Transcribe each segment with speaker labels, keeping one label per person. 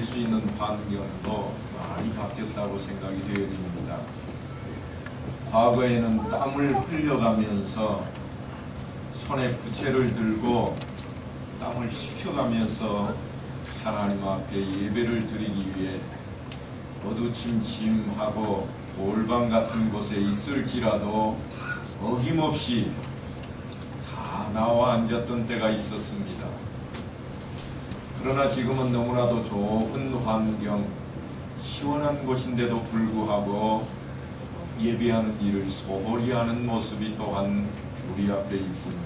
Speaker 1: 돌릴 수 있는 환경도 많이 바뀌었다고 생각이 되어집니다. 과거에는 땀을 흘려가면서 손에 부채를 들고 땀을 식혀가면서 하나님 앞에 예배를 드리기 위해 어두침침하고 돌방 같은 곳에 있을지라도 어김없이 다 나와 앉았던 때가 있었습니다. 그러나 지금은 너무나도 좋은 환경, 시원한 곳인데도 불구하고 예배하는 일을 소홀히 하는 모습이 또한 우리 앞에 있습니다.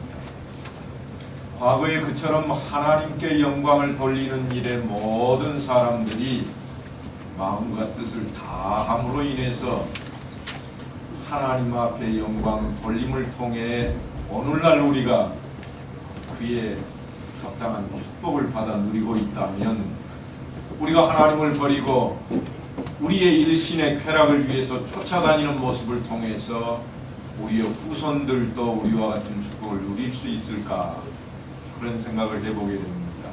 Speaker 1: 과거에 그처럼 하나님께 영광을 돌리는 일에 모든 사람들이 마음과 뜻을 다함으로 인해서 하나님 앞에 영광 돌림을 통해 오늘날 우리가 그의 합당한 축복을 받아 누리고 있다면, 우리가 하나님을 버리고 우리의 일신의 쾌락을 위해서 쫓아다니는 모습을 통해서 우리의 후손들도 우리와 같은 축복을 누릴 수 있을까, 그런 생각을 해보게 됩니다.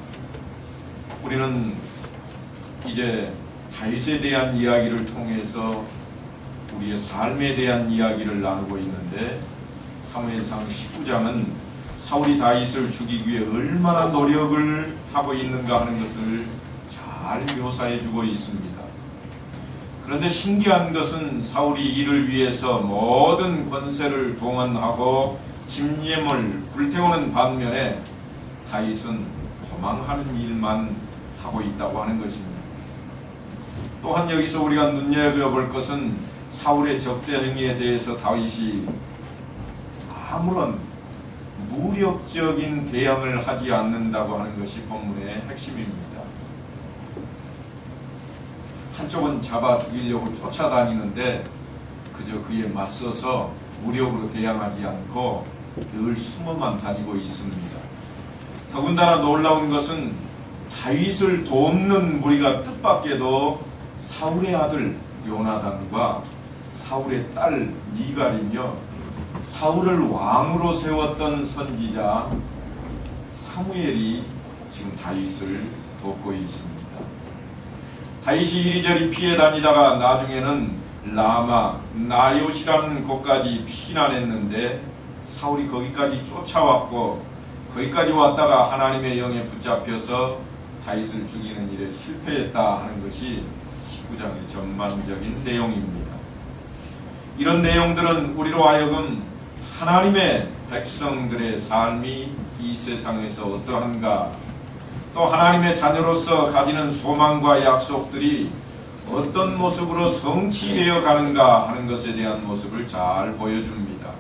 Speaker 1: 우리는 이제 다윗에 대한 이야기를 통해서 우리의 삶에 대한 이야기를 나누고 있는데, 사무엘상 19장은 사울이 다윗을 죽이기 위해 얼마나 노력을 하고 있는가 하는 것을 잘 묘사해주고 있습니다. 그런데 신기한 것은 사울이 이를 위해서 모든 권세를 동원하고 집념을 불태우는 반면에 다윗은 도망하는 일만 하고 있다고 하는 것입니다. 또한 여기서 우리가 눈여겨볼 것은 사울의 적대 행위에 대해서 다윗이 아무런 무력적인 대응을 하지 않는다고 하는 것이 본문의 핵심입니다. 한쪽은 잡아 죽이려고 쫓아다니는데 그저 그에 맞서서 무력으로 대항하지 않고 늘 숨어만 다니고 있습니다. 더군다나 놀라운 것은 다윗을 돕는 무리가 뜻밖에도 사울의 아들 요나단과 사울의 딸 미갈이며 사울을 왕으로 세웠던 선지자 사무엘이 지금 다윗을 돕고 있습니다. 다윗이 이리저리 피해 다니다가 나중에는 라마, 나요시라는 곳까지 피난했는데 사울이 거기까지 쫓아왔고, 거기까지 왔다가 하나님의 영에 붙잡혀서 다윗을 죽이는 일에 실패했다 하는 것이 19장의 전반적인 내용입니다. 이런 내용들은 우리로 하여금 하나님의 백성들의 삶이 이 세상에서 어떠한가, 또 하나님의 자녀로서 가지는 소망과 약속들이 어떤 모습으로 성취되어 가는가 하는 것에 대한 모습을 잘 보여줍니다.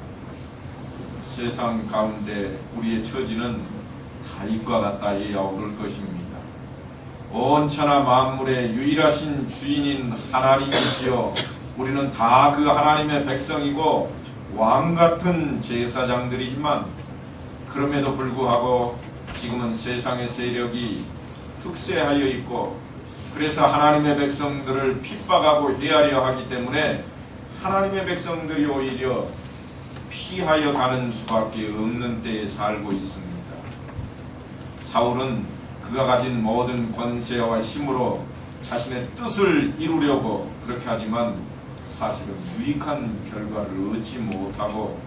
Speaker 1: 세상 가운데 우리의 처지는 다윗과 같다에 아우를 것입니다. 온 천하 만물의 유일하신 주인인 하나님이시여, 우리는 다 그 하나님의 백성이고 왕같은 제사장들이지만, 그럼에도 불구하고 지금은 세상의 세력이 득세하여 있고, 그래서 하나님의 백성들을 핍박하고 해하려 하기 때문에 하나님의 백성들이 오히려 피하여 가는 수밖에 없는 때에 살고 있습니다. 사울은 그가 가진 모든 권세와 힘으로 자신의 뜻을 이루려고 그렇게 하지만 사실은 유익한 결과를 얻지 못하고,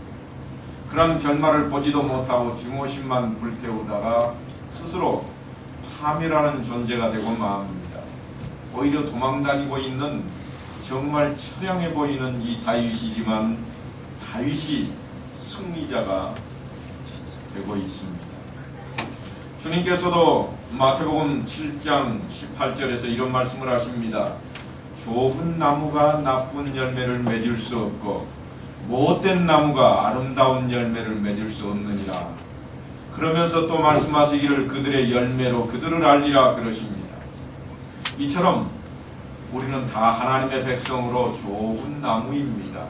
Speaker 1: 그런 결말을 보지도 못하고 증오심만 불태우다가 스스로 파멸하는 존재가 되고 맙니다. 오히려 도망다니고 있는 정말 처량해 보이는 이 다윗이지만 다윗이 승리자가 되고 있습니다. 주님께서도 마태복음 7장 18절에서 이런 말씀을 하십니다. 좋은 나무가 나쁜 열매를 맺을 수 없고 못된 나무가 아름다운 열매를 맺을 수 없느니라. 그러면서 또 말씀하시기를 그들의 열매로 그들을 알리라 그러십니다. 이처럼 우리는 다 하나님의 백성으로 좋은 나무입니다.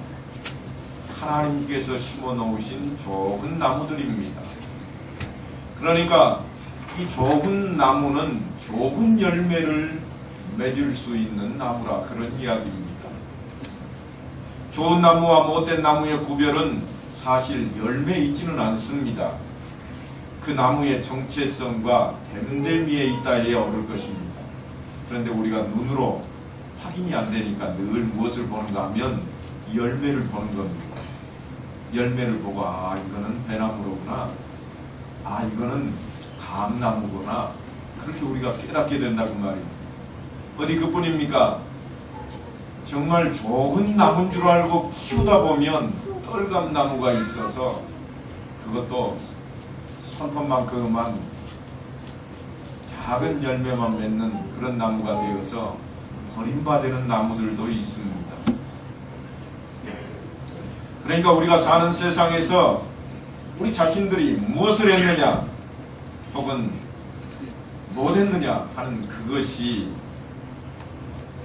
Speaker 1: 하나님께서 심어 놓으신 좋은 나무들입니다. 그러니까 이 좋은 나무는 좋은 열매를 맺을 수 있는 나무라, 그런 이야기입니다. 좋은 나무와 못된 나무의 구별은 사실 열매에 있지는 않습니다. 그 나무의 정체성과 됨됨이에 있다 해야 옳을 것입니다. 그런데 우리가 눈으로 확인이 안 되니까 늘 무엇을 보는가 하면 열매를 보는 겁니다. 열매를 보고 이거는 배나무로구나, 이거는 감나무구나, 그렇게 우리가 깨닫게 된다고 말입니다. 어디 그뿐입니까? 정말 좋은 나무인 줄 알고 키우다 보면 뻘감나무가 있어서 그것도 손톱만큼만 작은 열매만 맺는 그런 나무가 되어서 버림받는 나무들도 있습니다. 그러니까 우리가 사는 세상에서 우리 자신들이 무엇을 했느냐 혹은 못했느냐 하는 그것이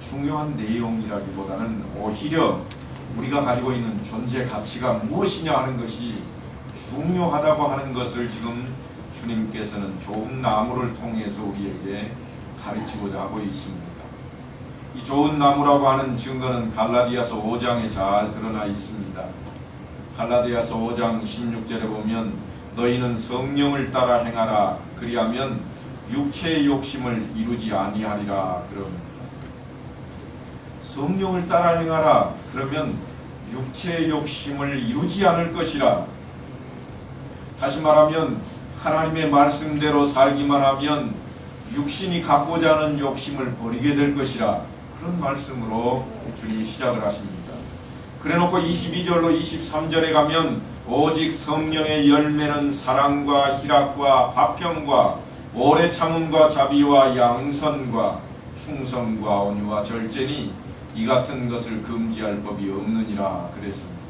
Speaker 1: 중요한 내용이라기보다는 오히려 우리가 가지고 있는 존재 가치가 무엇이냐 하는 것이 중요하다고 하는 것을 지금 주님께서는 좋은 나무를 통해서 우리에게 가르치고자 하고 있습니다. 이 좋은 나무라고 하는 증거는 갈라디아서 5장에 잘 드러나 있습니다. 갈라디아서 5장 16절에 보면 너희는 성령을 따라 행하라 그리하면 육체의 욕심을 이루지 아니하리라 그럽니다. 성령을 따라 행하라 그러면 육체의 욕심을 이루지 않을 것이라. 다시 말하면 하나님의 말씀대로 살기만 하면 육신이 갖고자 하는 욕심을 버리게 될 것이라. 그런 말씀으로 주님이 시작을 하십니다. 그래놓고 22절로 23절에 가면 오직 성령의 열매는 사랑과 희락과 화평과 오래 참음과 자비와 양선과 충성과 온유와 절제니 이 같은 것을 금지할 법이 없느니라 그랬습니다.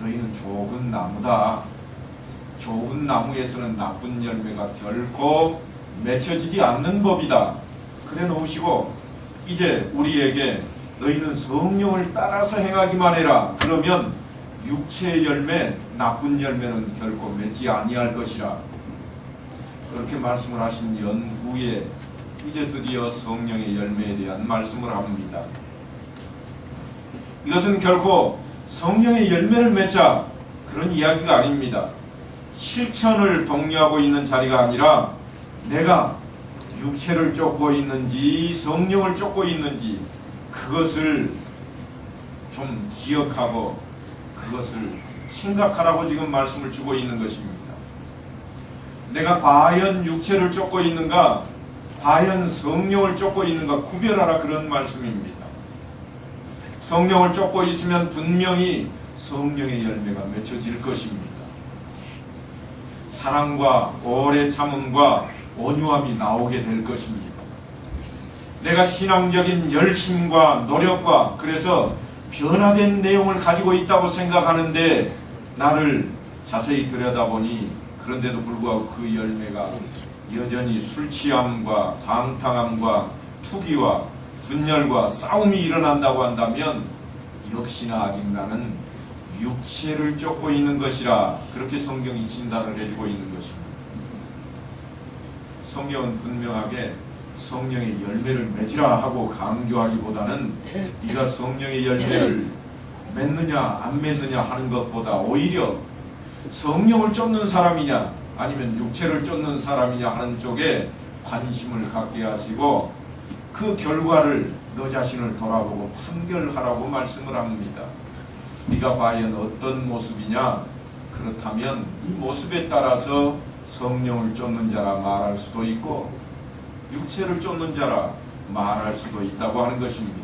Speaker 1: 너희는 좋은 나무다. 좋은 나무에서는 나쁜 열매가 결코 맺혀지지 않는 법이다. 그래 놓으시고 이제 우리에게 너희는 성령을 따라서 행하기만 해라. 그러면 육체의 열매, 나쁜 열매는 결코 맺지 아니할 것이라. 그렇게 말씀을 하신 연후에 이제 드디어 성령의 열매에 대한 말씀을 합니다. 이것은 결코 성령의 열매를 맺자 그런 이야기가 아닙니다. 실천을 독려하고 있는 자리가 아니라 내가 육체를 쫓고 있는지 성령을 쫓고 있는지 그것을 좀 기억하고 그것을 생각하라고 지금 말씀을 주고 있는 것입니다. 내가 과연 육체를 쫓고 있는가, 과연 성령을 쫓고 있는가 구별하라 그런 말씀입니다. 성령을 쫓고 있으면 분명히 성령의 열매가 맺혀질 것입니다. 사랑과 오래 참음과 온유함이 나오게 될 것입니다. 내가 신앙적인 열심과 노력과 그래서 변화된 내용을 가지고 있다고 생각하는데 나를 자세히 들여다보니 그런데도 불구하고 그 열매가 여전히 술 취함과 방탕함과 투기와 분열과 싸움이 일어난다고 한다면 역시나 아직 나는 육체를 쫓고 있는 것이라 그렇게 성경이 진단을 해주고 있는 것입니다. 성경은 분명하게 성령의 열매를 맺으라 하고 강조하기보다는 네가 성령의 열매를 맺느냐 안 맺느냐 하는 것보다 오히려 성령을 쫓는 사람이냐 아니면 육체를 쫓는 사람이냐 하는 쪽에 관심을 갖게 하시고 그 결과를 너 자신을 돌아보고 판결하라고 말씀을 합니다. 네가 과연 어떤 모습이냐? 그렇다면 이 모습에 따라서 성령을 쫓는 자라 말할 수도 있고 육체를 쫓는 자라 말할 수도 있다고 하는 것입니다.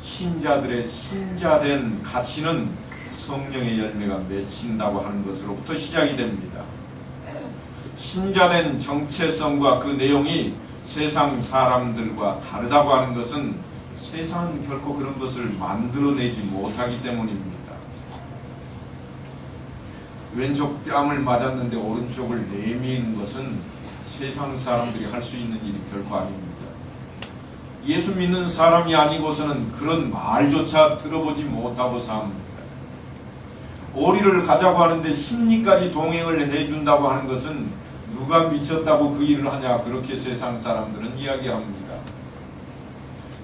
Speaker 1: 신자들의 신자된 가치는 성령의 열매가 맺힌다고 하는 것으로부터 시작이 됩니다. 신자된 정체성과 그 내용이 세상 사람들과 다르다고 하는 것은 세상은 결코 그런 것을 만들어내지 못하기 때문입니다. 왼쪽 뺨을 맞았는데 오른쪽을 내미는 것은 세상 사람들이 할 수 있는 일이 결코 아닙니다. 예수 믿는 사람이 아니고서는 그런 말조차 들어보지 못하고 삽니다. 오리를 가자고 하는데 심리까지 동행을 해준다고 하는 것은 누가 미쳤다고 그 일을 하냐 그렇게 세상 사람들은 이야기합니다.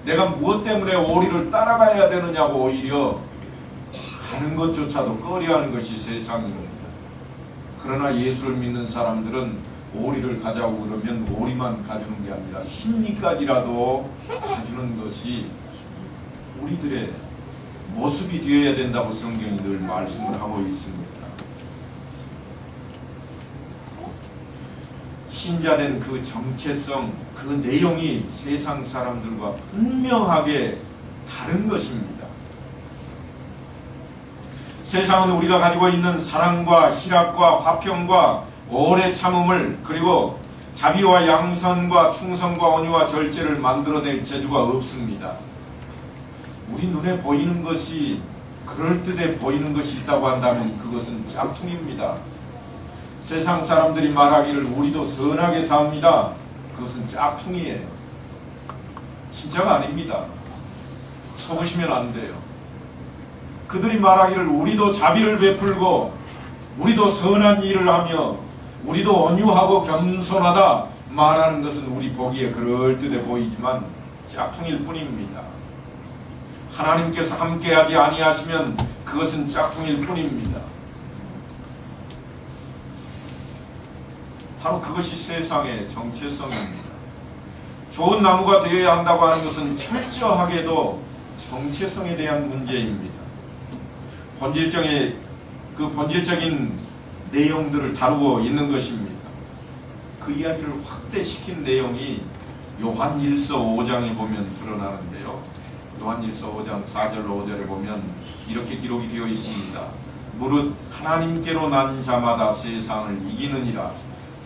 Speaker 1: 내가 무엇 때문에 오리를 따라가야 되느냐고 오히려 가는 것조차도 꺼려하는 것이 세상입니다. 그러나 예수를 믿는 사람들은 오리를 가자고 그러면 오리만 가주는 게 아니라 심리까지라도 가주는 것이 우리들의 모습이 되어야 된다고 성경이 늘 말씀을 하고 있습니다. 신자된 그 정체성, 그 내용이 세상 사람들과 분명하게 다른 것입니다. 세상은 우리가 가지고 있는 사랑과 희락과 화평과 오래 참음을, 그리고 자비와 양선과 충성과 온유와 절제를 만들어낼 재주가 없습니다. 우리 눈에 보이는 것이 그럴듯해 보이는 것이 있다고 한다면 그것은 짝퉁입니다. 세상 사람들이 말하기를 우리도 선하게 삽니다. 그것은 짝퉁이에요. 진짜가 아닙니다. 속으시면 안 돼요. 그들이 말하기를 우리도 자비를 베풀고 우리도 선한 일을 하며 우리도 온유하고 겸손하다 말하는 것은 우리 보기에 그럴듯해 보이지만 짝퉁일 뿐입니다. 하나님께서 함께하지 아니하시면 그것은 짝퉁일 뿐입니다. 바로 그것이 세상의 정체성입니다. 좋은 나무가 되어야 한다고 하는 것은 철저하게도 정체성에 대한 문제입니다. 본질적인 내용들을 다루고 있는 것입니다. 그 이야기를 확대시킨 내용이 요한일서 5장에 보면 드러나는데요. 요한일서 5장 4절로 5절에 보면 이렇게 기록이 되어 있습니다. 무릇 하나님께로 난 자마다 세상을 이기느니라.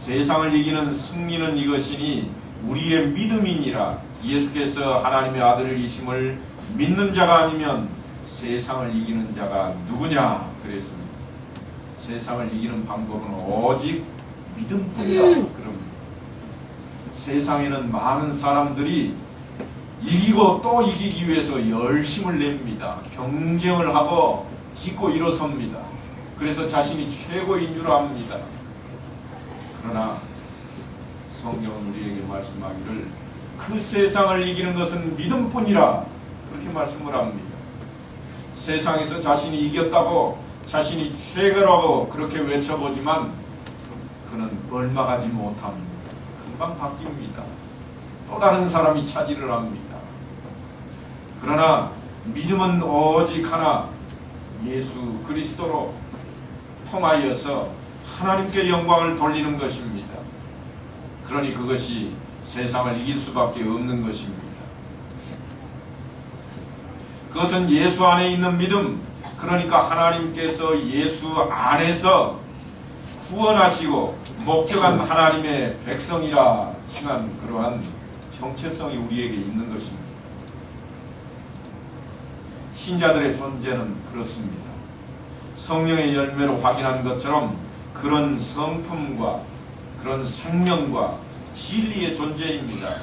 Speaker 1: 세상을 이기는 승리는 이것이니 우리의 믿음이니라. 예수께서 하나님의 아들이심을 믿는 자가 아니면 세상을 이기는 자가 누구냐 그랬습니다. 세상을 이기는 방법은 오직 믿음뿐이다 그럽니다. 세상에는 많은 사람들이 이기고 또 이기기 위해서 열심을 냅니다. 경쟁을 하고 기고 일어섭니다. 그래서 자신이 최고인 줄 압니다. 그러나 성경은 우리에게 말씀하기를 그 세상을 이기는 것은 믿음뿐이라 그렇게 말씀을 합니다. 세상에서 자신이 이겼다고 자신이 최고라고 그렇게 외쳐보지만 그는 얼마 가지 못합니다. 금방 바뀝니다. 또 다른 사람이 차지를 합니다. 그러나 믿음은 오직 하나 예수 그리스도로 통하여서 하나님께 영광을 돌리는 것입니다. 그러니 그것이 세상을 이길 수밖에 없는 것입니다. 그것은 예수 안에 있는 믿음, 그러니까 하나님께서 예수 안에서 구원하시고 목적한 하나님의 백성이라 칭한 그러한 정체성이 우리에게 있는 것입니다. 신자들의 존재는 그렇습니다. 성령의 열매로 확인한 것처럼 그런 성품과 그런 생명과 진리의 존재입니다.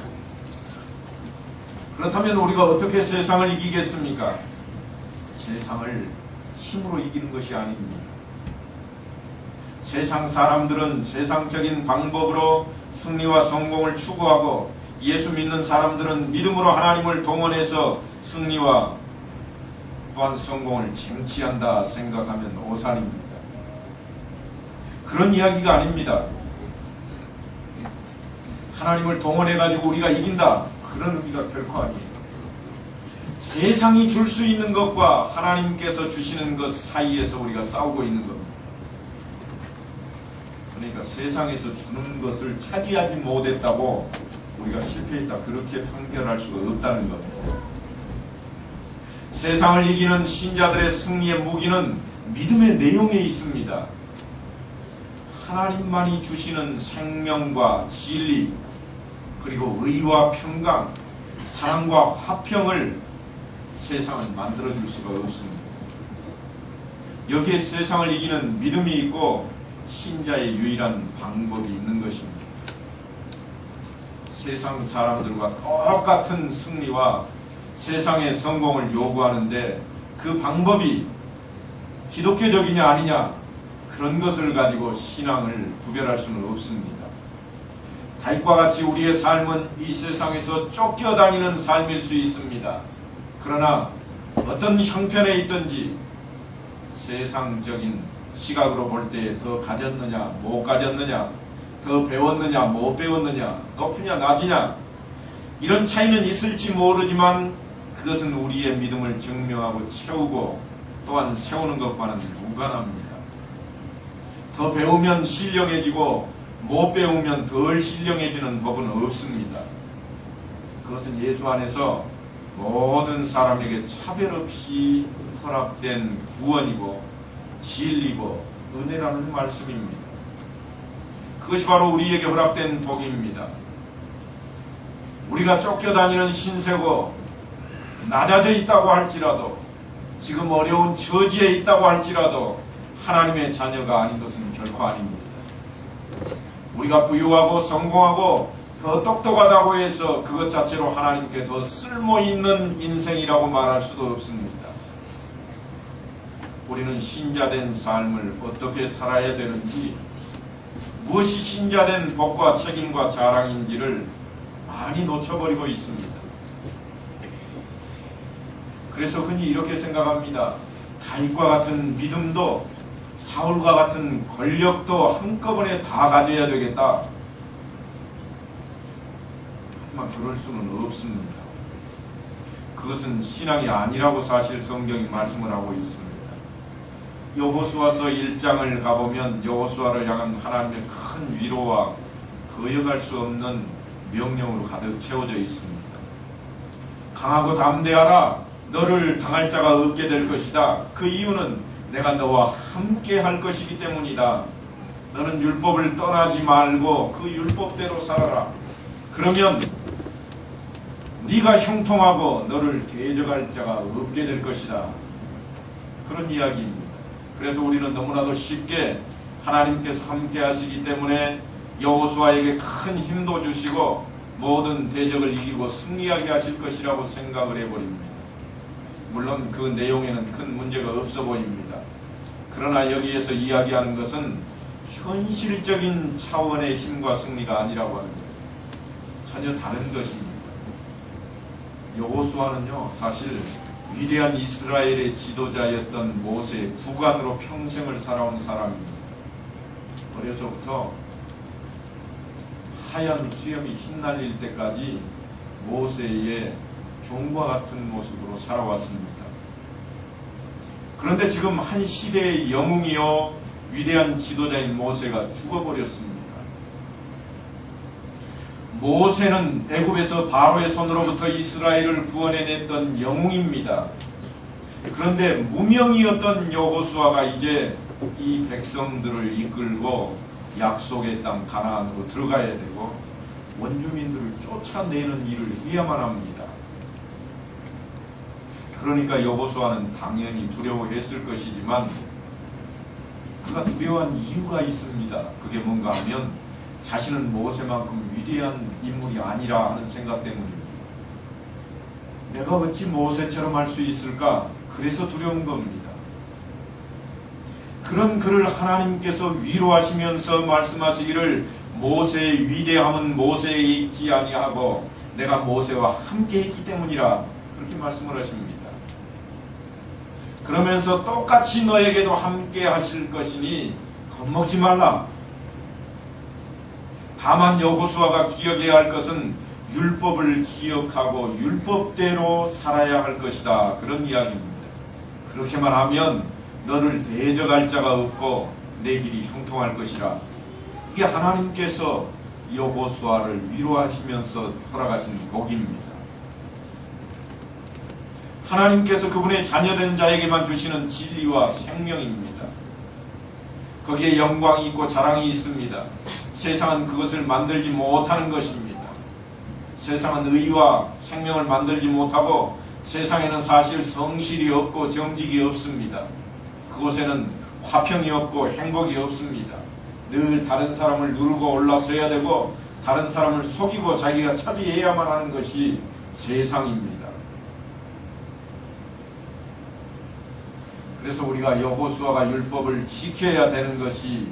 Speaker 1: 그렇다면 우리가 어떻게 세상을 이기겠습니까? 세상을 힘으로 이기는 것이 아닙니다. 세상 사람들은 세상적인 방법으로 승리와 성공을 추구하고 예수 믿는 사람들은 믿음으로 하나님을 동원해서 승리와 또한 성공을 쟁취한다 생각하면 오산입니다. 그런 이야기가 아닙니다. 하나님을 동원해가지고 우리가 이긴다. 그런 의미가 결코 아니에요. 세상이 줄 수 있는 것과 하나님께서 주시는 것 사이에서 우리가 싸우고 있는 겁니다. 그러니까 세상에서 주는 것을 차지하지 못했다고 우리가 실패했다. 그렇게 판결할 수가 없다는 겁니다. 세상을 이기는 신자들의 승리의 무기는 믿음의 내용에 있습니다. 하나님만이 주시는 생명과 진리, 그리고 의와 평강, 사랑과 화평을 세상은 만들어줄 수가 없습니다. 여기에 세상을 이기는 믿음이 있고 신자의 유일한 방법이 있는 것입니다. 세상 사람들과 똑같은 승리와 세상의 성공을 요구하는데 그 방법이 기독교적이냐 아니냐 그런 것을 가지고 신앙을 구별할 수는 없습니다. 다윗과 같이 우리의 삶은 이 세상에서 쫓겨다니는 삶일 수 있습니다. 그러나 어떤 형편에 있든지 세상적인 시각으로 볼 때 더 가졌느냐 못 가졌느냐 더 배웠느냐, 못 배웠느냐, 높으냐, 낮으냐, 이런 차이는 있을지 모르지만 그것은 우리의 믿음을 증명하고 채우고 또한 세우는 것과는 무관합니다. 더 배우면 신령해지고 못 배우면 덜 신령해지는 법은 없습니다. 그것은 예수 안에서 모든 사람에게 차별 없이 허락된 구원이고 진리고 은혜라는 말씀입니다. 그것이 바로 우리에게 허락된 복입니다. 우리가 쫓겨다니는 신세고 낮아져 있다고 할지라도 지금 어려운 처지에 있다고 할지라도 하나님의 자녀가 아닌 것은 결코 아닙니다. 우리가 부유하고 성공하고 더 똑똑하다고 해서 그것 자체로 하나님께 더 쓸모있는 인생이라고 말할 수도 없습니다. 우리는 신자된 삶을 어떻게 살아야 되는지, 무엇이 신자된 복과 책임과 자랑인지를 많이 놓쳐버리고 있습니다. 그래서 흔히 이렇게 생각합니다. 다윗과 같은 믿음도 사울과 같은 권력도 한꺼번에 다 가져야 되겠다. 하지만 그럴 수는 없습니다. 그것은 신앙이 아니라고 사실 성경이 말씀을 하고 있습니다. 여호수아서 1장을 가보면 여호수아를 향한 하나님의 큰 위로와 거역할 수 없는 명령으로 가득 채워져 있습니다. 강하고 담대하라. 너를 당할 자가 없게 될 것이다. 그 이유는 내가 너와 함께 할 것이기 때문이다. 너는 율법을 떠나지 말고 그 율법대로 살아라. 그러면 네가 형통하고 너를 대적할 자가 없게 될 것이다. 그런 이야기입니다. 그래서 우리는 너무나도 쉽게 하나님께서 함께 하시기 때문에 여호수아에게 큰 힘도 주시고 모든 대적을 이기고 승리하게 하실 것이라고 생각을 해버립니다. 물론 그 내용에는 큰 문제가 없어 보입니다. 그러나 여기에서 이야기하는 것은 현실적인 차원의 힘과 승리가 아니라고 하는 거예요. 전혀 다른 것입니다. 여호수아는요, 사실 위대한 이스라엘의 지도자였던 모세의 부관으로 평생을 살아온 사람입니다. 어려서부터 하얀 수염이 휘날릴 때까지 모세의 종과 같은 모습으로 살아왔습니다. 그런데 지금 한 시대의 영웅이요 위대한 지도자인 모세가 죽어버렸습니다. 모세는 애굽에서 바로의 손으로부터 이스라엘을 구원해냈던 영웅입니다. 그런데 무명이었던 여호수아가 이제 이 백성들을 이끌고 약속의 땅 가나안으로 들어가야 되고 원주민들을 쫓아내는 일을 해야만 합니다. 그러니까 여호수아는 당연히 두려워했을 것이지만 그가 두려워한 이유가 있습니다. 그게 뭔가 하면 자신은 모세만큼 위대한 인물이 아니라 하는 생각 때문입니다. 내가 어찌 모세처럼 할 수 있을까? 그래서 두려운 겁니다. 그런 그를 하나님께서 위로하시면서 말씀하시기를 모세의 위대함은 모세에 있지 아니하고 내가 모세와 함께 했기 때문이라 그렇게 말씀을 하십니다. 그러면서 똑같이 너에게도 함께 하실 것이니 겁먹지 말라. 다만 여호수아가 기억해야 할 것은 율법을 기억하고 율법대로 살아야 할 것이다. 그런 이야기입니다. 그렇게만 하면 너를 대적할 자가 없고 내 길이 형통할 것이라. 이게 하나님께서 여호수아를 위로하시면서 허락하신 복입니다. 하나님께서 그분의 자녀된 자에게만 주시는 진리와 생명입니다. 거기에 영광이 있고 자랑이 있습니다. 세상은 그것을 만들지 못하는 것입니다. 세상은 의와 생명을 만들지 못하고 세상에는 사실 성실이 없고 정직이 없습니다. 그곳에는 화평이 없고 행복이 없습니다. 늘 다른 사람을 누르고 올라서야 되고 다른 사람을 속이고 자기가 차지해야만 하는 것이 세상입니다. 그래서 우리가 여호수아가 율법을 지켜야 되는 것이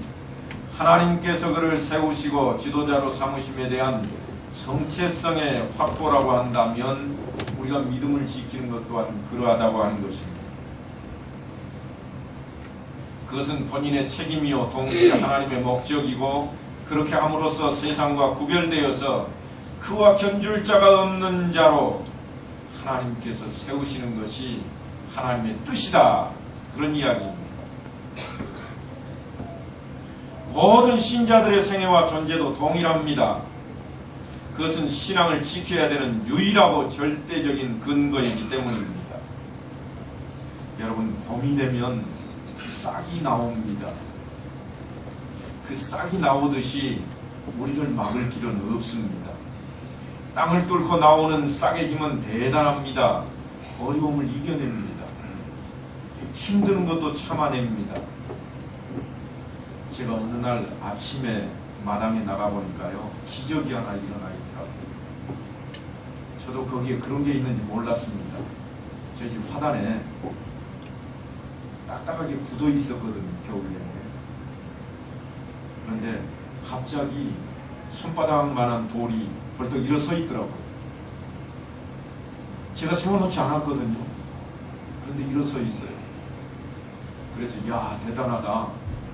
Speaker 1: 하나님께서 그를 세우시고 지도자로 삼으심에 대한 정체성의 확보라고 한다면 우리가 믿음을 지키는 것 또한 그러하다고 하는 것입니다. 그것은 본인의 책임이요 동시에 하나님의 목적이고 그렇게 함으로써 세상과 구별되어서 그와 견줄 자가 없는 자로 하나님께서 세우시는 것이 하나님의 뜻이다. 그런 이야기입니다. 모든 신자들의 생애와 존재도 동일합니다. 그것은 신앙을 지켜야 되는 유일하고 절대적인 근거이기 때문입니다. 여러분, 봄이 되면 싹이 나옵니다. 그 싹이 나오듯이 우리를 막을 길은 없습니다. 땅을 뚫고 나오는 싹의 힘은 대단합니다. 어려움을 이겨냅니다. 힘드는 것도 참아냅니다. 제가 어느 날 아침에 마당에 나가보니까요, 기적이 하나 일어나 있더라고요. 저도 거기에 그런 게 있는지 몰랐습니다. 저희 집 화단에 딱딱하게 굳어 있었거든요, 겨울에. 그런데 갑자기 손바닥만한 돌이 벌떡 일어서 있더라고요. 제가 세워놓지 않았거든요. 그런데 일어서 있어요. 그래서 야, 대단하다.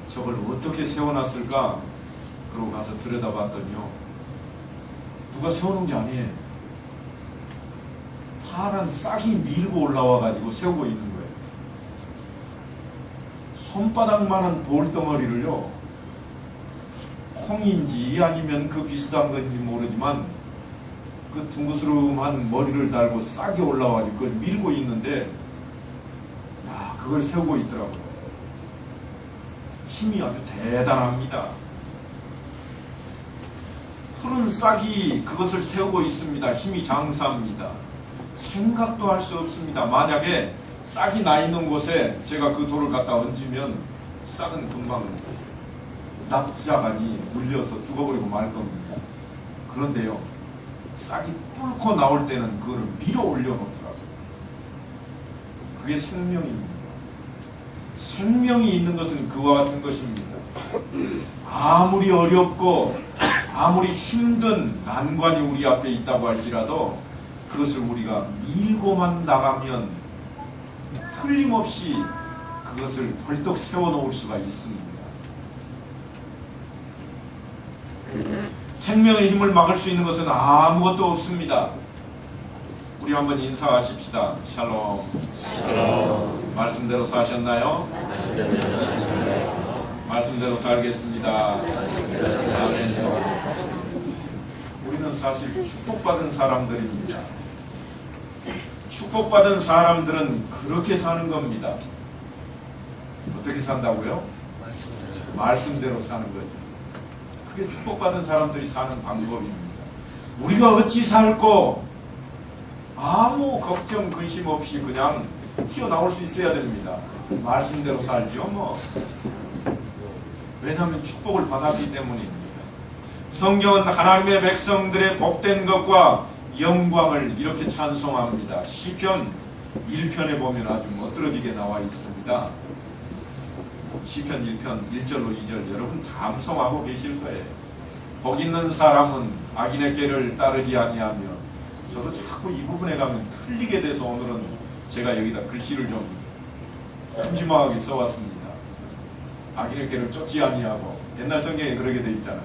Speaker 1: 저걸 어떻게 세워놨을까? 그러고 가서 들여다봤더니요, 누가 세워놓은 게 아니에요. 파란 싹이 밀고 올라와가지고 세우고 있는 거예요. 손바닥만한 돌덩어리를요, 콩인지 아니면 그 비슷한 건지 모르지만 그 둥그스름한 머리를 달고 싹이 올라와가지고 그걸 밀고 있는데, 야, 그걸 세우고 있더라고요. 힘이 아주 대단합니다. 푸른 싹이 그것을 세우고 있습니다. 힘이 장사합니다. 생각도 할 수 없습니다. 만약에 싹이 나 있는 곳에 제가 그 돌을 갖다 얹으면 싹은 금방 납작하니 물려서 죽어버리고 말 겁니다. 그런데요, 싹이 뚫고 나올 때는 그거를 밀어 올려놓더라고요. 그게 생명입니다. 생명이 있는 것은 그와 같은 것입니다. 아무리 어렵고 아무리 힘든 난관이 우리 앞에 있다고 할지라도 그것을 우리가 밀고만 나가면 틀림없이 그것을 벌떡 세워놓을 수가 있습니다. 생명의 힘을 막을 수 있는 것은 아무것도 없습니다. 우리 한번 인사하십시다. 샬롬. 샬롬. 말씀대로 사셨나요? 말씀대로 살겠습니다. 아멘. 우리는 사실 축복받은 사람들입니다. 축복받은 사람들은 그렇게 사는 겁니다. 어떻게 산다고요? 말씀대로 사는 거죠. 그게 축복받은 사람들이 사는 방법입니다. 우리가 어찌 살고 아무 걱정 근심 없이 그냥 튀어나올 수 있어야 됩니다. 말씀대로 살지요 뭐. 왜냐하면 축복을 받았기 때문입니다. 성경은 하나님의 백성들의 복된 것과 영광을 이렇게 찬송합니다. 시편 1편에 보면 아주 멋들어지게 나와 있습니다. 시편 1편 1절로 2절 여러분 다 암송하고 계실 거예요. 복 있는 사람은 악인의 길을 따르지 아니하며, 저도 자꾸 이 부분에 가면 틀리게 돼서 오늘은 제가 여기다 글씨를 좀 큼지막하게 써왔습니다. 악인의 길을 쫓지 아니하고, 옛날 성경에 그러게 돼 있잖아요.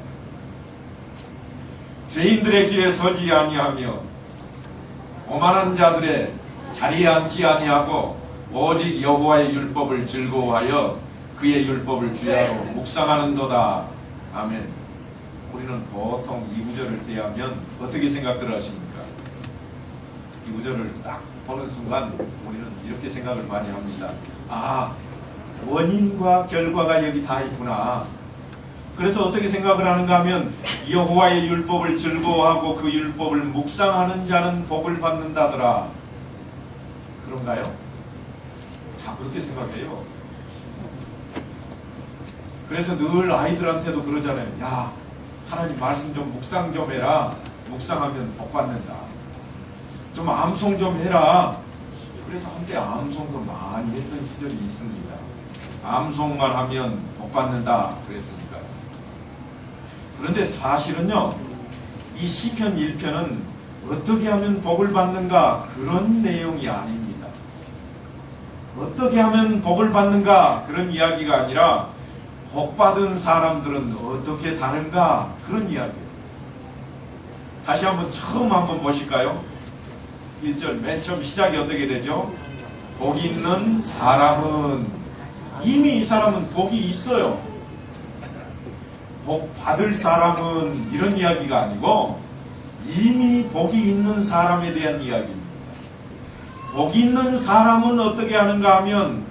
Speaker 1: 죄인들의 길에 서지 아니하며 오만한 자들의 자리에 앉지 아니하고 오직 여호와의 율법을 즐거워하여 그의 율법을 주야로 묵상하는도다. 아멘. 우리는 보통 이 구절을 대하면 어떻게 생각들 하십니까? 이 구절을 딱 보는 순간 우리는 이렇게 생각을 많이 합니다. 아, 원인과 결과가 여기 다 있구나. 그래서 어떻게 생각을 하는가 하면 여호와의 율법을 즐거워하고 그 율법을 묵상하는 자는 복을 받는다더라. 그런가요? 다 그렇게 생각해요. 그래서 늘 아이들한테도 그러잖아요. 야, 하나님 말씀 좀 묵상 좀 해라. 묵상하면 복 받는다. 좀 암송 좀 해라. 그래서 한때 암송도 많이 했던 시절이 있습니다. 암송만 하면 복 받는다 그랬으니까. 그런데 사실은요, 이 시편 1편은 어떻게 하면 복을 받는가 그런 내용이 아닙니다. 어떻게 하면 복을 받는가 그런 이야기가 아니라 복받은 사람들은 어떻게 다른가? 그런 이야기예요. 다시 한번 처음 한번 보실까요? 1절 맨 처음 시작이 어떻게 되죠? 복 있는 사람은, 이미 이 사람은 복이 있어요. 복 받을 사람은 이런 이야기가 아니고 이미 복이 있는 사람에 대한 이야기입니다. 복 있는 사람은 어떻게 하는가 하면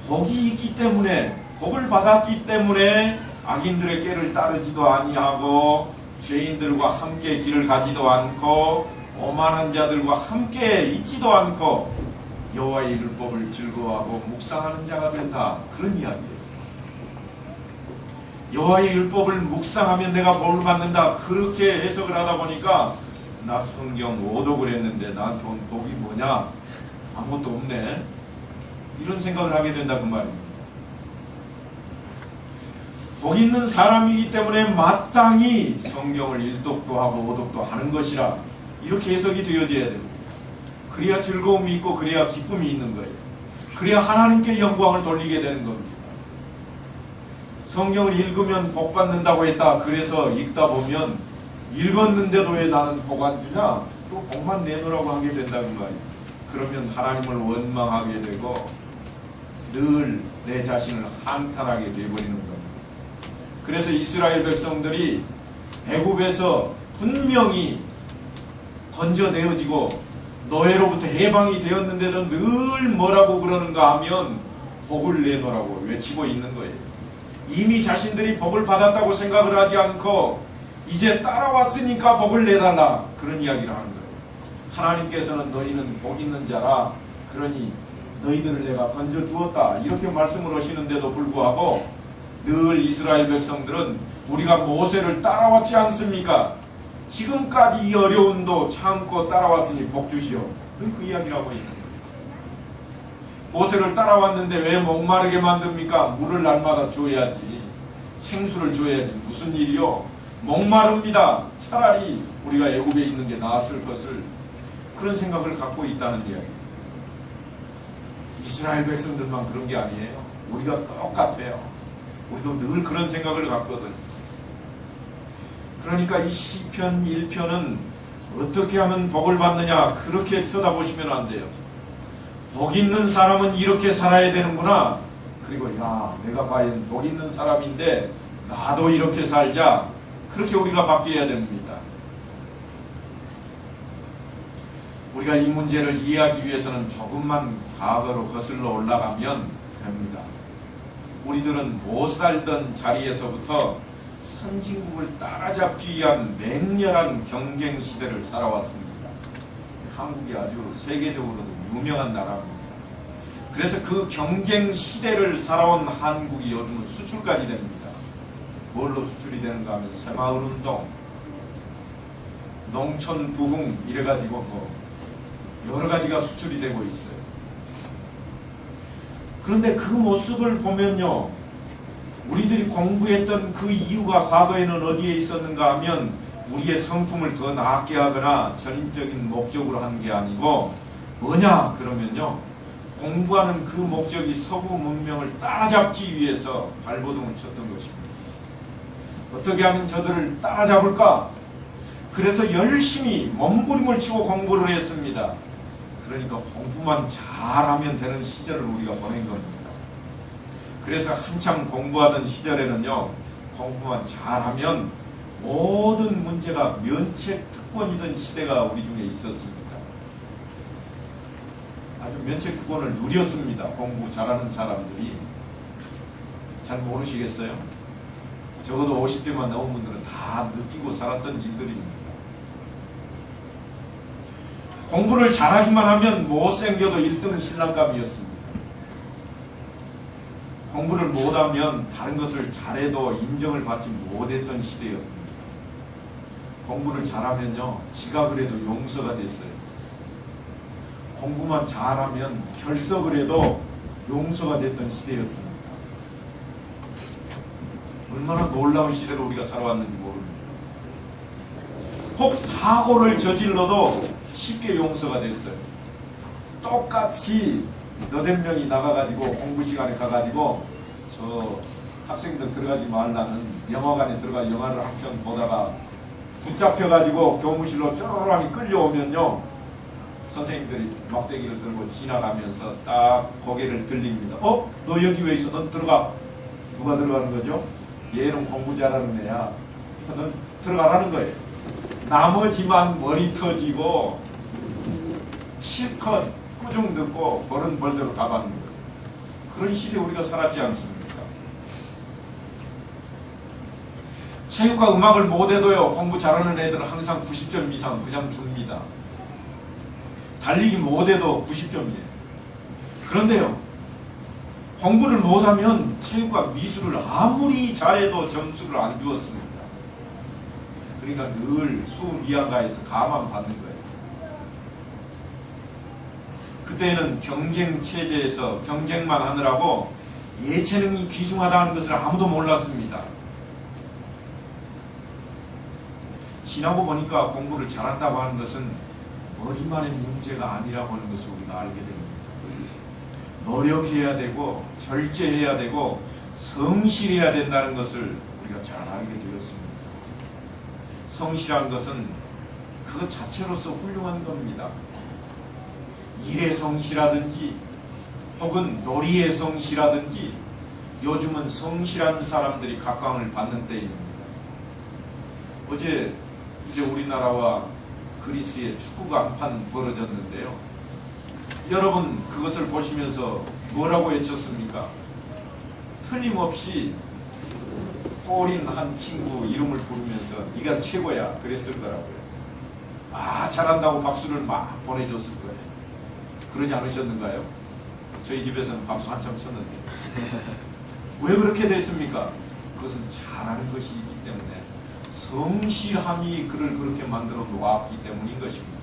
Speaker 1: 복이 있기 때문에, 복을 받았기 때문에 악인들의 꾀를 따르지도 아니하고 죄인들과 함께 길을 가지도 않고 오만한 자들과 함께 있지도 않고 여호와의 율법을 즐거워하고 묵상하는 자가 된다. 그런 이야기예요. 여호와의 율법을 묵상하면 내가 복을 받는다. 그렇게 해석을 하다 보니까 나 성경 5독을 했는데 나한테 온 복이 뭐냐? 아무것도 없네. 이런 생각을 하게 된다 그 말입니다. 복 있는 사람이기 때문에 마땅히 성경을 1독도 하고 5독도 하는 것이라 이렇게 해석이 되어져야 됩니다. 그래야 즐거움이 있고 그래야 기쁨이 있는 거예요. 그래야 하나님께 영광을 돌리게 되는 겁니다. 성경을 읽으면 복 받는다고 했다. 그래서 읽다 보면 읽었는데도 왜 나는 복 안 주냐? 또 복만 내놓으라고 하게 된다는 말이에요. 그러면 하나님을 원망하게 되고 늘 내 자신을 한탄하게 되어버리는 겁니다. 그래서 이스라엘 백성들이 애굽에서 분명히 건져내어지고 노예로부터 해방이 되었는데도 늘 뭐라고 그러는가 하면 복을 내놓으라고 외치고 있는 거예요. 이미 자신들이 복을 받았다고 생각을 하지 않고 이제 따라왔으니까 복을 내달라, 그런 이야기를 하는 거예요. 하나님께서는 너희는 복 있는 자라, 그러니 너희들을 내가 건져주었다, 이렇게 말씀을 하시는데도 불구하고 늘 이스라엘 백성들은 우리가 모세를 따라왔지 않습니까? 지금까지 이 어려움도 참고 따라왔으니 복 주시오. 늘 그 이야기를 하고 있는 거예요. 모세를 따라왔는데 왜 목마르게 만듭니까? 물을 날마다 줘야지, 생수를 줘야지. 무슨 일이요? 목마릅니다. 차라리 우리가 애굽에 있는 게 나았을 것을, 그런 생각을 갖고 있다는 이야기예요. 이스라엘 백성들만 그런 게 아니에요. 우리가 똑같아요. 우리도 늘 그런 생각을 갖거든요. 그러니까 이 시편 1편은 어떻게 하면 복을 받느냐, 그렇게 쳐다보시면 안 돼요. 복 있는 사람은 이렇게 살아야 되는구나. 그리고 야, 내가 과연 복 있는 사람인데 나도 이렇게 살자, 그렇게 우리가 바뀌어야 됩니다. 우리가 이 문제를 이해하기 위해서는 조금만 과거로 거슬러 올라가면 됩니다. 우리들은 못 살던 자리에서부터 선진국을 따라잡기 위한 맹렬한 경쟁 시대를 살아왔습니다. 한국이 아주 세계적으로도 유명한 나라입니다. 그래서 그 경쟁 시대를 살아온 한국이 요즘은 수출까지 됩니다. 뭘로 수출이 되는가 하면 새마을운동, 농촌 부흥, 이래가지고 뭐 여러 가지가 수출이 되고 있어요. 그런데 그 모습을 보면요, 우리들이 공부했던 그 이유가 과거에는 어디에 있었는가 하면 우리의 성품을 더 나게 하거나 전인적인 목적으로 한 게 아니고 뭐냐 그러면요, 공부하는 그 목적이 서구 문명을 따라잡기 위해서 발버둥을 쳤던 것입니다. 어떻게 하면 저들을 따라잡을까? 그래서 열심히 몸부림을 치고 공부를 했습니다. 그러니까 공부만 잘하면 되는 시절을 우리가 보낸 겁니다. 그래서 한참 공부하던 시절에는요, 공부만 잘하면 모든 문제가 면책특권이던 시대가 우리 중에 있었습니다. 아주 면책특권을 누렸습니다. 공부 잘하는 사람들이. 잘 모르시겠어요? 적어도 50대만 넘은 분들은 다 느끼고 살았던 일들입니다. 공부를 잘하기만 하면 못생겨도 1등 신랑감이었습니다. 공부를 못하면 다른 것을 잘해도 인정을 받지 못했던 시대였습니다. 공부를 잘하면요, 지각을 해도 용서가 됐어요. 공부만 잘하면 결석을 해도 용서가 됐던 시대였습니다. 얼마나 놀라운 시대를 우리가 살아왔는지 모릅니다. 혹 사고를 저질러도 쉽게 용서가 됐어요. 똑같이 너댓 명이 나가가지고 공부 시간에 가가지고 저 학생들 들어가지 말라는 영화관에 들어가 영화를 한 편 보다가 붙잡혀가지고 교무실로 쪼르르하니 끌려오면요, 선생님들이 막대기를 들고 지나가면서 딱 고개를 들립니다. 너 여기 왜 있어? 넌 들어가. 누가 들어가는 거죠? 얘는 공부 잘하는 애야. 넌 들어가라는 거예요. 나머지만 머리 터지고 실컷 꾸중 듣고 버른 벌대로 가가는 거예요. 그런 시대에 우리가 살았지 않습니까? 체육과 음악을 못해도요, 공부 잘하는 애들은 항상 90점 이상 그냥 줍니다. 달리기 못해도 90점이에요. 그런데요, 공부를 못하면 체육과 미술을 아무리 잘해도 점수를 안 주었습니다. 그러니까 늘 수미양가에서 가만 받는 거예요. 그때는 경쟁 체제에서 경쟁만 하느라고 예체능이 귀중하다는 것을 아무도 몰랐습니다. 지나고 보니까 공부를 잘한다고 하는 것은 머리만의 문제가 아니라고 하는 것을 우리가 알게 됩니다. 노력해야 되고 절제해야 되고 성실해야 된다는 것을 우리가 잘 알게 되었습니다. 성실한 것은 그것 자체로서 훌륭한 겁니다. 일의 성실하든지 혹은 놀이의 성실하든지 요즘은 성실한 사람들이 각광을 받는 때입니다. 어제 이제 우리나라와 그리스의 축구가 한판 벌어졌는데요. 여러분 그것을 보시면서 뭐라고 외쳤습니까? 틀림없이 골인 한 친구 이름을 부르면서 네가 최고야 그랬을 거라고요. 아 잘한다고 박수를 막 보내줬을 거예요. 그러지 않으셨는가요? 저희 집에서는 박수 한참 쳤는데 왜 그렇게 됐습니까? 그것은 잘하는 것이 있기 때문에 성실함이 그를 그렇게 만들어 놓았기 때문인 것입니다.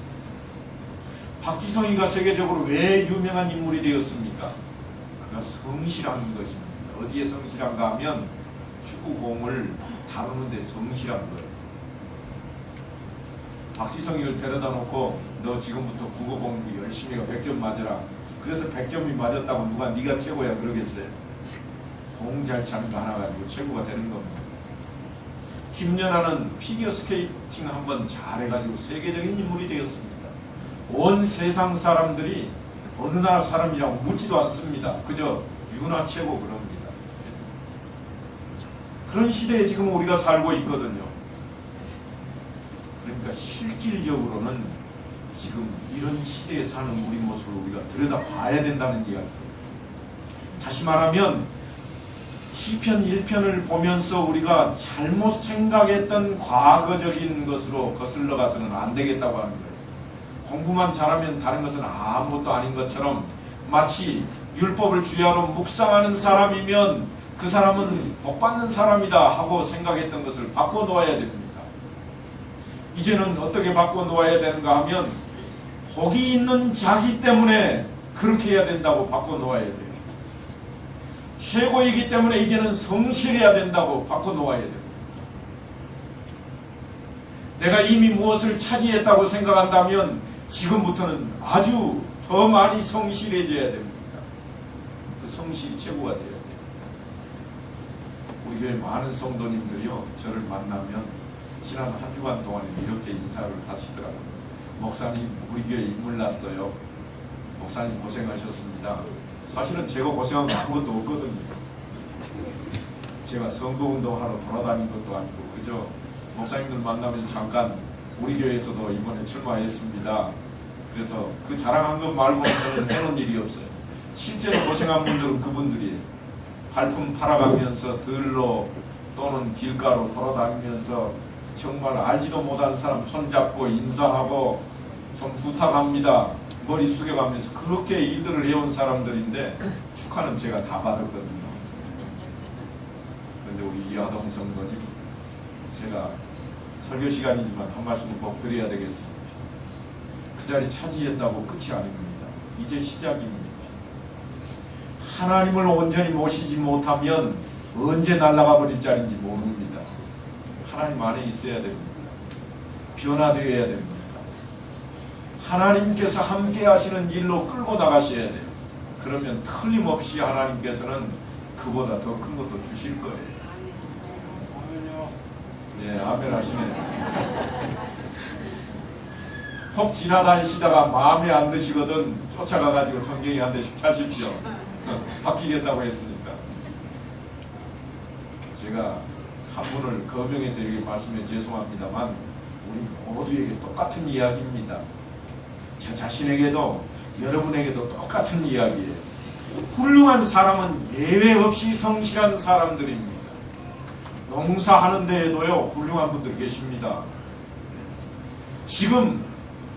Speaker 1: 박지성이가 세계적으로 왜 유명한 인물이 되었습니까? 그가 성실한 것입니다. 어디에 성실한가 하면 축구공을 다루는데 성실한 거예요. 박지성이를 데려다 놓고 너 지금부터 국어 공부 열심히 해 100점 맞아라. 그래서 100점이 맞았다고 누가 네가 최고야 그러겠어요? 공 잘 차는 거 하나 가지고 최고가 되는 겁니다. 김연아는 피겨 스케이팅 한번 잘해가지고 세계적인 인물이 되었습니다. 온 세상 사람들이 어느 나라 사람이라고 묻지도 않습니다. 그저 유나 최고 그럽니다. 그런 시대에 지금 우리가 살고 있거든요. 그러니까 실질적으로는 지금 이런 시대에 사는 우리 모습을 우리가 들여다봐야 된다는 이야기예요. 다시 말하면 시편 1편을 보면서 우리가 잘못 생각했던 과거적인 것으로 거슬러 가서는 안 되겠다고 하는 거예요. 공부만 잘하면 다른 것은 아무것도 아닌 것처럼 마치 율법을 주야로 묵상하는 사람이면 그 사람은 복받는 사람이다 하고 생각했던 것을 바꿔놓아야 됩니다. 이제는 어떻게 바꿔놓아야 되는가 하면 복이 있는 자기 때문에 그렇게 해야 된다고 바꿔놓아야 돼요. 최고이기 때문에 이제는 성실해야 된다고 바꿔놓아야 돼요. 내가 이미 무엇을 차지했다고 생각한다면 지금부터는 아주 더 많이 성실해져야 됩니다. 그 성실이 최고가 돼야 돼요. 우리 교회 많은 성도님들이요 저를 만나면 지난 한 주간 동안에 이렇게 인사를 하시더라고요. 목사님 우리 교회 인물 났어요. 목사님 고생하셨습니다. 사실은 제가 고생한 거 아무것도 없거든요. 제가 선거운동하러 돌아다닌 것도 아니고 그저 목사님들 만나면 잠깐 우리 교회에서도 이번에 출마했습니다. 그래서 그 자랑한 것 말고 저는 해놓은 일이 없어요. 실제로 고생한 분들은 그분들이에요. 발품 팔아가면서 들로 또는 길가로 돌아다니면서 정말 알지도 못한 사람 손잡고 인사하고 좀 부탁합니다. 머리 숙여가면서 그렇게 일들을 해온 사람들인데 축하는 제가 다 받았거든요. 그런데 우리 이하동 성도님 제가 설교 시간이지만 한 말씀을 꼭 드려야 되겠습니다. 그 자리 차지했다고 끝이 아닙니다. 이제 시작입니다. 하나님을 온전히 모시지 못하면 언제 날아가 버릴 자리인지 모릅니다. 하나님 안에 있어야 됩니다. 변화되어야 됩니다. 하나님께서 함께 하시는 일로 끌고 나가셔야 돼요. 그러면 틀림없이 하나님께서는 그보다 더 큰 것도 주실 거예요. 네, 아멘 하시네. 혹 지나다니시다가 마음에 안 드시거든 쫓아가가지고 성경에 한 대씩 차십시오. 바뀌겠다고 했으니까. 제가 한 분을 거명해서 이렇게 말씀해 죄송합니다만 우리 모두에게 똑같은 이야기입니다. 제 자신에게도 여러분에게도 똑같은 이야기예요. 훌륭한 사람은 예외 없이 성실한 사람들입니다. 농사하는 데에도요 훌륭한 분들 계십니다. 지금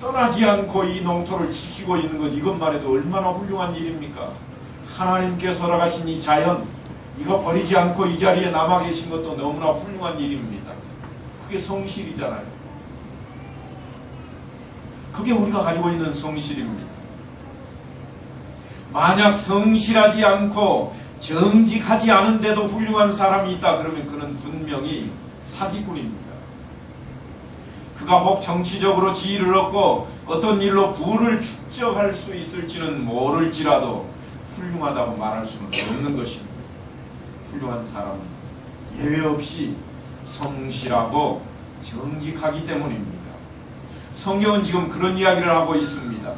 Speaker 1: 떠나지 않고 이 농토를 지키고 있는 것 이것만 해도 얼마나 훌륭한 일입니까? 하나님께서 허락하신 이 자연 이거 버리지 않고 이 자리에 남아 계신 것도 너무나 훌륭한 일입니다. 그게 성실이잖아요. 그게 우리가 가지고 있는 성실입니다. 만약 성실하지 않고 정직하지 않은데도 훌륭한 사람이 있다 그러면 그는 분명히 사기꾼입니다. 그가 혹 정치적으로 지위를 얻고 어떤 일로 부를 축적할 수 있을지는 모를지라도 훌륭하다고 말할 수는 없는 것입니다. 훌륭한 사람은 예외 없이 성실하고 정직하기 때문입니다. 성경은 지금 그런 이야기를 하고 있습니다.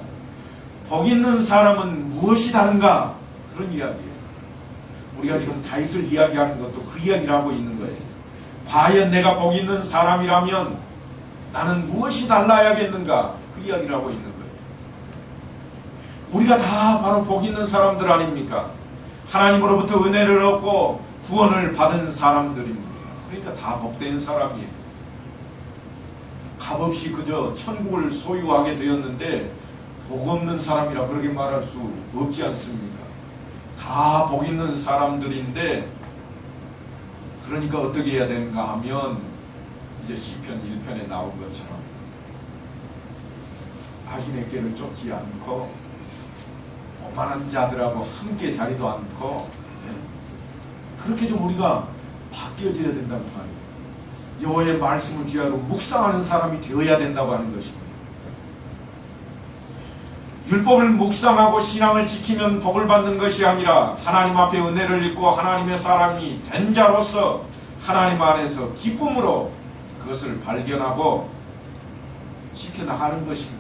Speaker 1: 복 있는 사람은 무엇이 다른가? 그런 이야기예요. 우리가 지금 다윗을 이야기하는 것도 그 이야기를 하고 있는 거예요. 과연 내가 복 있는 사람이라면 나는 무엇이 달라야겠는가? 그 이야기를 하고 있는 거예요. 우리가 다 바로 복 있는 사람들 아닙니까? 하나님으로부터 은혜를 얻고 구원을 받은 사람들입니다. 그러니까 다 복된 사람이에요. 값없이 그저 천국을 소유하게 되었는데 복 없는 사람이라 그렇게 말할 수 없지 않습니까? 다 복 있는 사람들인데 그러니까 어떻게 해야 되는가 하면 이제 시편 1편에 나온 것처럼 악인의 꾀를 쫓지 않고 오만한 자들하고 함께 자리도 않고 그렇게 좀 우리가 바뀌어져야 된다고 말이에요. 여호와의 말씀을 귀하로 묵상하는 사람이 되어야 된다고 하는 것입니다. 율법을 묵상하고 신앙을 지키면 복을 받는 것이 아니라 하나님 앞에 은혜를 입고 하나님의 사람이 된 자로서 하나님 안에서 기쁨으로 그것을 발견하고 지켜나가는 것입니다.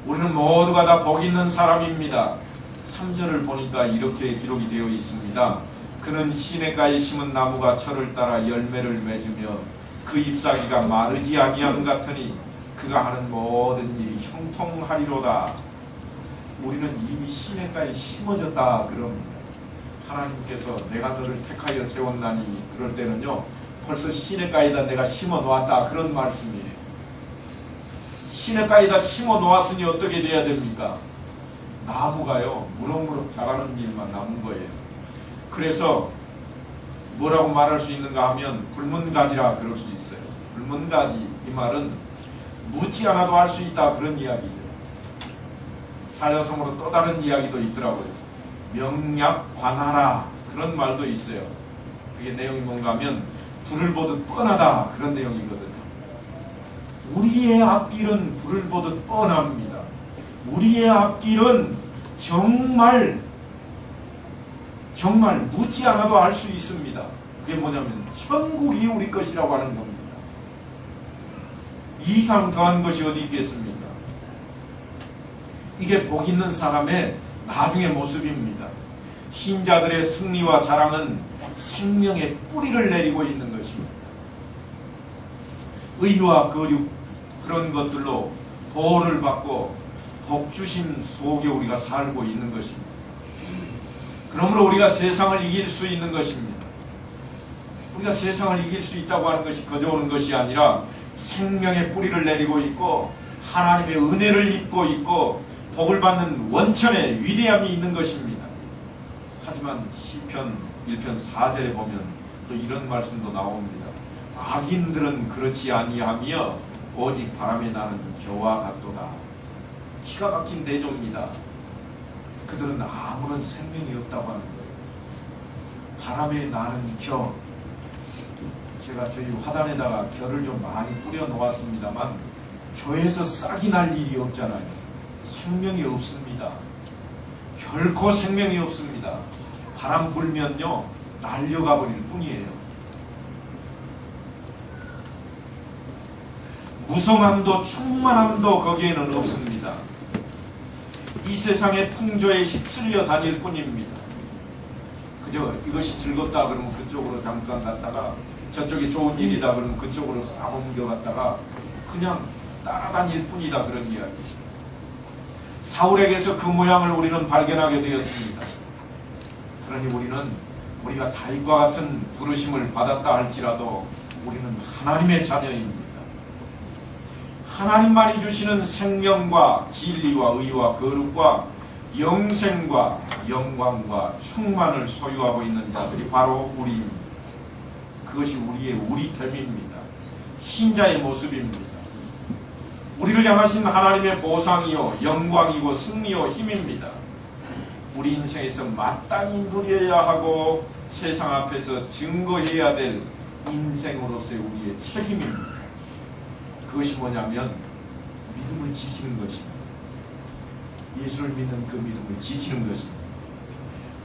Speaker 1: 우리는 모두가 다 복 있는 사람입니다. 3절을 보니까 이렇게 기록이 되어 있습니다. 그는 시냇가에 심은 나무가 철을 따라 열매를 맺으며 그 잎사귀가 마르지 아니함 같으니 그가 하는 모든 일이 형통하리로다. 우리는 이미 시냇가에 심어졌다 그럽니다. 하나님께서 내가 너를 택하여 세웠나니 그럴 때는요 벌써 시냇가에다 내가 심어 놓았다 그런 말씀이에요. 시냇가에다 심어 놓았으니 어떻게 돼야 됩니까? 나무가요 무럭무럭 자라는 일만 남은 거예요. 그래서 뭐라고 말할 수 있는가 하면 불문가지라 그럴 수 있어요. 불문가지 이 말은 묻지 않아도 알 수 있다 그런 이야기죠. 사자성어로 또 다른 이야기도 있더라고요. 명약관하라 그런 말도 있어요. 그게 내용이 뭔가 하면 불을 보듯 뻔하다 그런 내용이거든요. 우리의 앞길은 불을 보듯 뻔합니다. 우리의 앞길은 정말 묻지 않아도 알 수 있습니다. 그게 뭐냐면 천국이 우리 것이라고 하는 겁니다. 이 이상 더한 것이 어디 있겠습니까? 이게 복 있는 사람의 나중의 모습입니다. 신자들의 승리와 자랑은 생명의 뿌리를 내리고 있는 것입니다. 의와 거룩 그런 것들로 보호를 받고 복주심 속에 우리가 살고 있는 것입니다. 그러므로 우리가 세상을 이길 수 있는 것입니다. 우리가 세상을 이길 수 있다고 하는 것이 거저 오는 것이 아니라 생명의 뿌리를 내리고 있고 하나님의 은혜를 입고 있고 복을 받는 원천의 위대함이 있는 것입니다. 하지만 시편 1편 4절에 보면 또 이런 말씀도 나옵니다. 악인들은 그렇지 아니하며 오직 바람에 나는 겨와 같도다. 기가 막힌 대조입니다. 그들은 아무런 생명이 없다고 하는 거예요. 바람에 나는 겨. 제가 저희 화단에다가 겨를 좀 많이 뿌려 놓았습니다만 겨에서 싹이 날 일이 없잖아요. 생명이 없습니다. 결코 생명이 없습니다. 바람 불면요 날려가 버릴 뿐이에요. 무성함도 충만함도 거기에는 없습니다. 이 세상의 풍조에 휩쓸려 다닐 뿐입니다. 그저 이것이 즐겁다 그러면 그쪽으로 잠깐 갔다가 저쪽이 좋은 일이다 그러면 그쪽으로 싹 옮겨갔다가 그냥 따라다닐 뿐이다 그런 이야기. 사울에게서 그 모양을 우리는 발견하게 되었습니다. 그러니 우리가 다윗과 같은 부르심을 받았다 할지라도 우리는 하나님의 자녀입니다. 하나님만이 주시는 생명과 진리와 의와 거룩과 영생과 영광과 충만을 소유하고 있는 자들이 바로 우리입니다. 그것이 우리됨입니다. 신자의 모습입니다. 우리를 향하신 하나님의 보상이요 영광이고 승리요 힘입니다. 우리 인생에서 마땅히 누려야 하고 세상 앞에서 증거해야 될 인생으로서의 우리의 책임입니다. 그것이 뭐냐면 믿음을 지키는 것입니다. 예수를 믿는 그 믿음을 지키는 것입니다.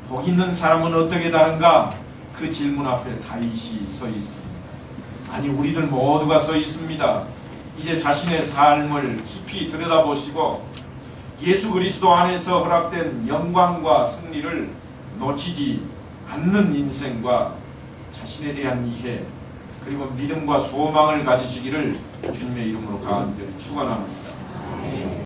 Speaker 1: 복 있는 사람은 어떻게 다른가? 그 질문 앞에 다윗이 서 있습니다. 아니 우리들 모두가 서 있습니다. 이제 자신의 삶을 깊이 들여다보시고 예수 그리스도 안에서 허락된 영광과 승리를 놓치지 않는 인생과 자신에 대한 이해 그리고 믿음과 소망을 가지시기를 주님의 이름으로 간절히 축원합니다.